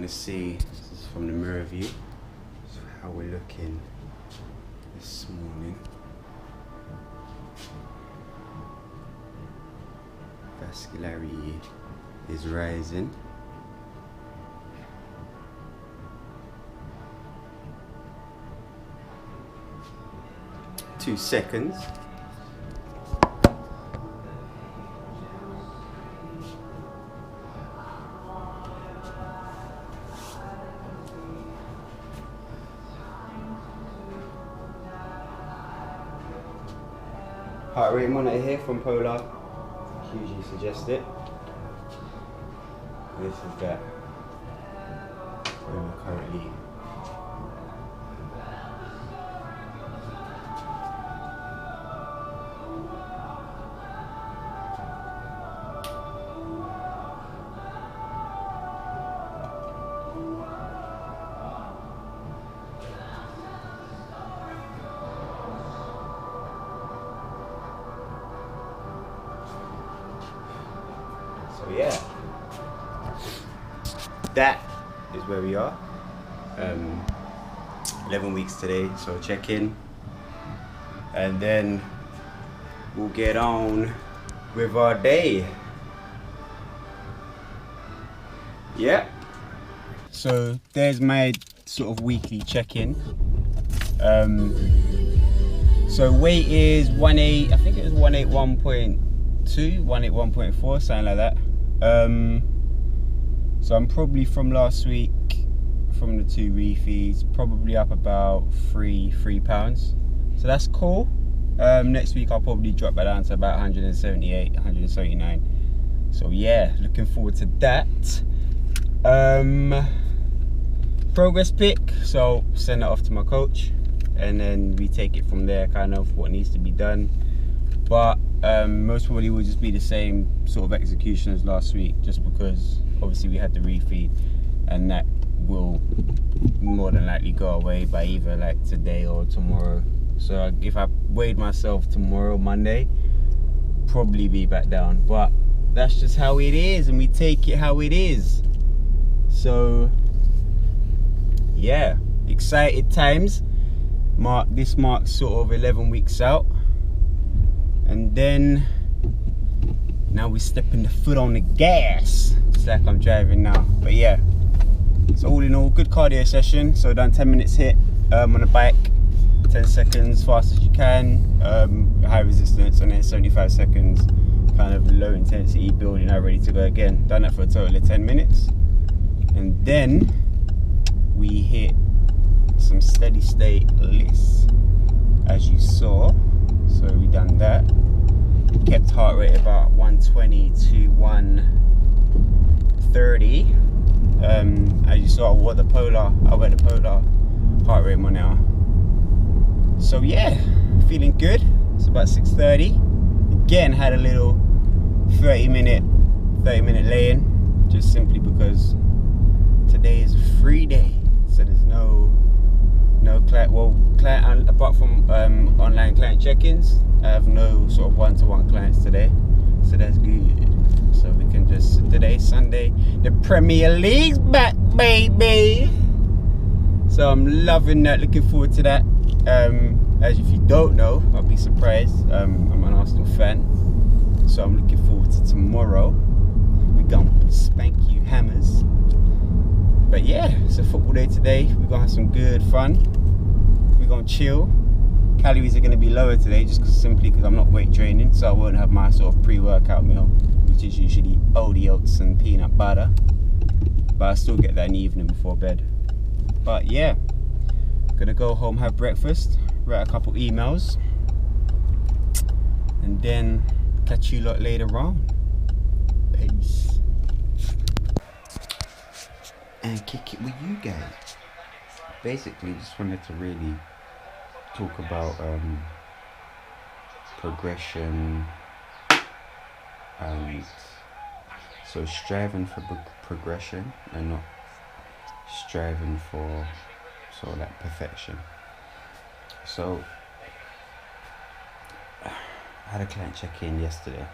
gonna see, this is from the mirror view, so how we're looking this morning. Vascularity is rising. Two seconds. Heart rate monitor here from Polar. Hugely suggest it. This is that where we're currently. So yeah, that is where we are. 11 weeks today, so check in, and then we'll get on with our day. Yeah. So there's my sort of weekly check-in. So weight is 18, I think it was 181.2, 181.4, something like that. So I'm probably from last week, from the 2 refeeds, probably up about 3 pounds. So that's cool. Next week I'll probably drop that down to about 178, 179. So yeah, looking forward to that. Progress pic, so send that off to my coach, and then we take it from there, kind of what needs to be done. But most probably will just be the same sort of execution as last week, just because obviously we had the refeed, and that will more than likely go away by either like today or tomorrow. So if I weighed myself tomorrow, Monday, probably be back down. But that's just how it is, and we take it how it is. So yeah, excited times. This marks sort of 11 weeks out, and then now we're stepping the foot on the gas. It's like I'm driving now, but yeah. So all in all, good cardio session. So done 10 minutes hit on the bike, 10 seconds fast as you can, high resistance, and then 75 seconds kind of low intensity building out, ready to go again. Done that for a total of 10 minutes, and then we hit some steady state lifts, as you saw. So we done that, kept heart rate about 120 to 130. As you saw, I wear the Polar heart rate monitor. So yeah, feeling good. It's about 6:30. Again, had a little 30 minute lay-in, just simply because today is a free day, so there's no client, apart from online client check-ins. I have no sort of one-to-one clients today, so that's good. So we can just, today's Sunday, the Premier League's back, baby. So I'm loving that, looking forward to that. As if you don't know, I'll be surprised, I'm an Arsenal fan, so I'm looking forward to tomorrow. We're gonna spank you hammers. But yeah, it's a football day today. We're gonna have some good fun. We're gonna chill. Calories are gonna be lower today, just simply because I'm not weight training, so I won't have my sort of pre-workout meal, which is usually Aldi oats and peanut butter. But I still get that in the evening before bed. But yeah, gonna go home, have breakfast, write a couple emails, and then catch you lot later on. Peace. And kick it with you guys. Basically, just wanted to really talk about progression, and so striving for progression and not striving for sort of like perfection. So I had a client check-in yesterday.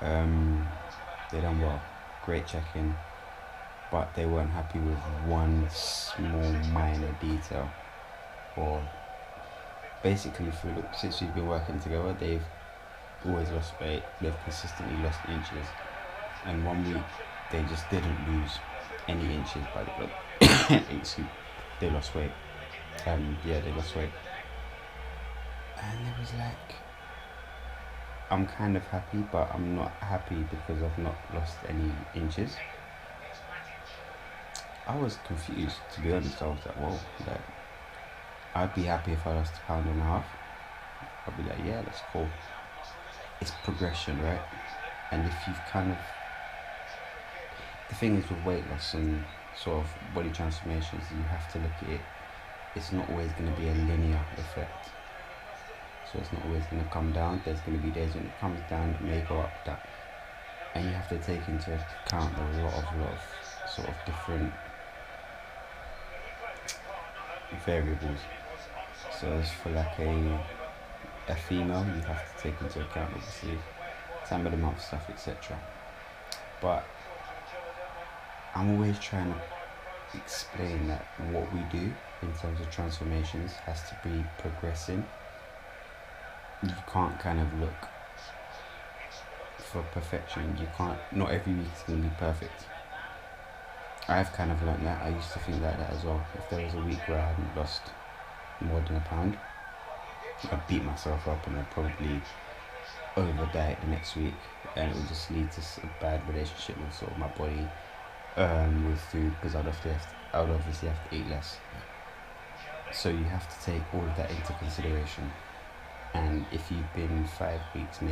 They done well, great check-in. but they weren't happy with one small minor detail. Or basically, since we've been working together, they've always lost weight. They've consistently lost inches, and 1 week they just didn't lose any inches. By the way, they lost weight. They lost weight, and it was like, I'm kind of happy, but I'm not happy because I've not lost any inches. I was confused, to be honest. I was like, whoa, like, I'd be happy if I lost 1.5 pounds. I'd be like, yeah, that's cool. It's progression, right? And if you've the thing is with weight loss and sort of body transformations, you have to look at it. It's not always going to be a linear effect. So it's not always going to come down. There's going to be days when it comes down, it may go up, down. And you have to take into account a lot of sort of different variables. So as for like a female, you have to take into account obviously time of the month stuff, etc. But I'm always trying to explain that what we do in terms of transformations has to be progressing. You can't kind of look for perfection. You can't, not every week is going to be perfect. I've kind of learned that. I used to think like that as well. If there was a week where I hadn't lost more than 1 pound, I'd beat myself up and I'd probably over diet the next week, and it would just lead to a bad relationship with sort of my body, with food, because I would obviously have to eat less. So you have to take all of that into consideration. And if you've been 5 weeks and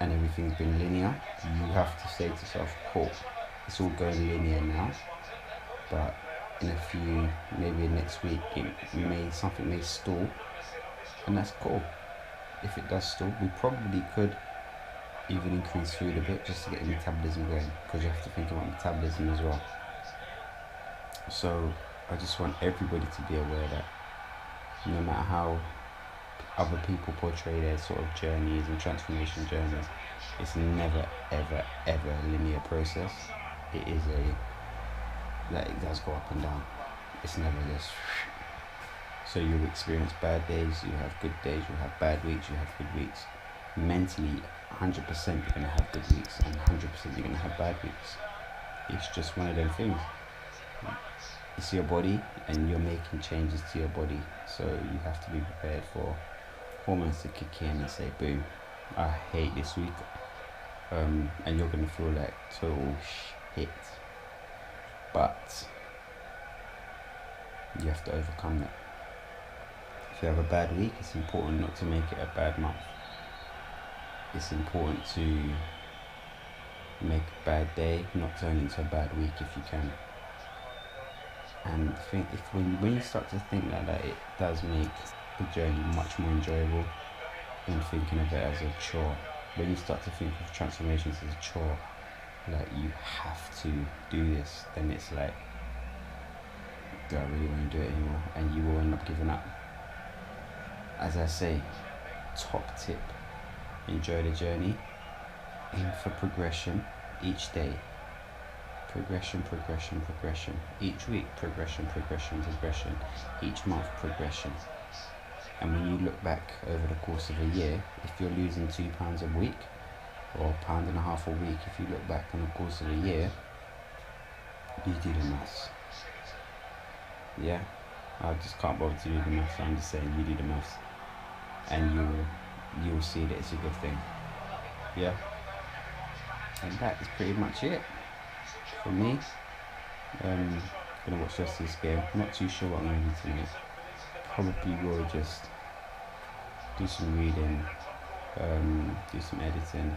everything's been linear, you have to say to yourself, cool, it's all going linear now, but in a few, maybe next week, something may stall, and that's cool. If it does stall, we probably could even increase food a bit just to get the metabolism going, because you have to think about metabolism as well. So I just want everybody to be aware that no matter how other people portray their sort of journeys and transformation journeys, it's never ever ever a linear process. It is it does go up and down. It's never just. So you'll experience bad days, you have good days, you have bad weeks, you have good weeks. Mentally, 100% you're going to have good weeks, and 100% you're going to have bad weeks. It's just one of them things. It's your body, and you're making changes to your body, so you have to be prepared for hormones to kick in and say, boom, I hate this week, and you're going to feel like total shit. But you have to overcome that. If you have a bad week, it's important not to make it a bad month. It's important to make a bad day not turn into a bad week if you can. And when you start to think like that, it does make the journey much more enjoyable than thinking of it as a chore. When you start to think of transformations as a chore, like you have to do this, then it's like, do I really want to do it anymore? And you will end up giving up. As I say, top tip, enjoy the journey, aim for progression each day. Progression. Each week, progression. Each month, progression. And when you look back over the course of a year, if you're losing 2 pounds a week, or 1.5 pounds a week, if you look back on the course of a year, you do the maths. Yeah, I just can't bother to do the maths, so I'm just saying you do the maths. And you'll see that it's a good thing. Yeah. And that is pretty much it for me. Gonna watch the rest of this game. Not too sure what I'm gonna do tonight. Probably will just do some reading, do some editing,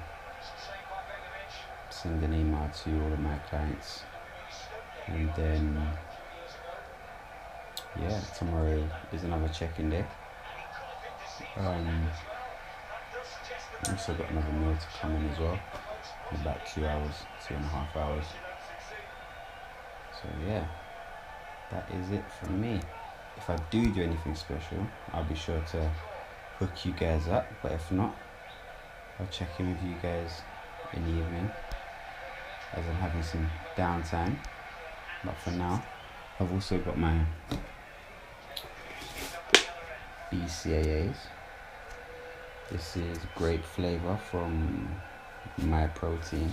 send an email to all of my clients, and then tomorrow is another check-in day. Also got another meal to come in as well in about 2 hours, 2.5 hours. So yeah, that is it from me. If I do anything special, I'll be sure to hook you guys up, but if not, I'll check in with you guys in the evening. as I'm having some downtime. But for now, I've also got my BCAAs. This is grape flavor from My Protein.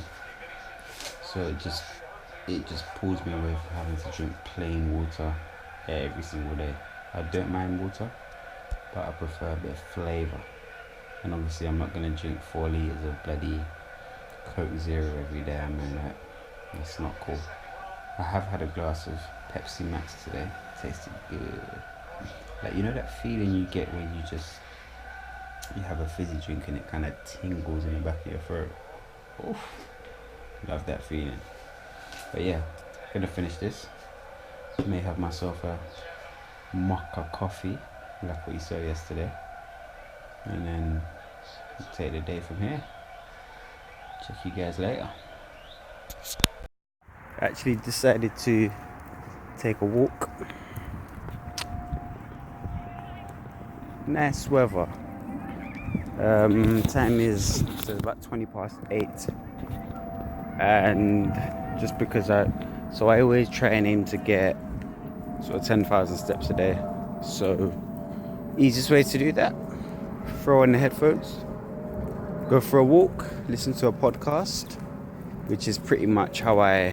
So it just pulls me away from having to drink plain water every single day. I don't mind water, but I prefer a bit of flavor. And obviously I'm not gonna drink 4 liters of bloody Coke Zero every day. I mean, like, that's not cool. I have had a glass of Pepsi Max today. Tasted good. Like, you know that feeling you get when you have a fizzy drink and it kind of tingles in the back of your throat. Oof. Love that feeling. But yeah, gonna finish this. May have myself a mocha coffee, like what you saw yesterday, and then take the day from here. Check you guys later. Actually decided to take a walk. Nice weather. Time is about 8:20, and just because I always try and aim to get sort of 10,000 steps a day. So easiest way to do that: throw on the headphones, go for a walk, listen to a podcast, which is pretty much how I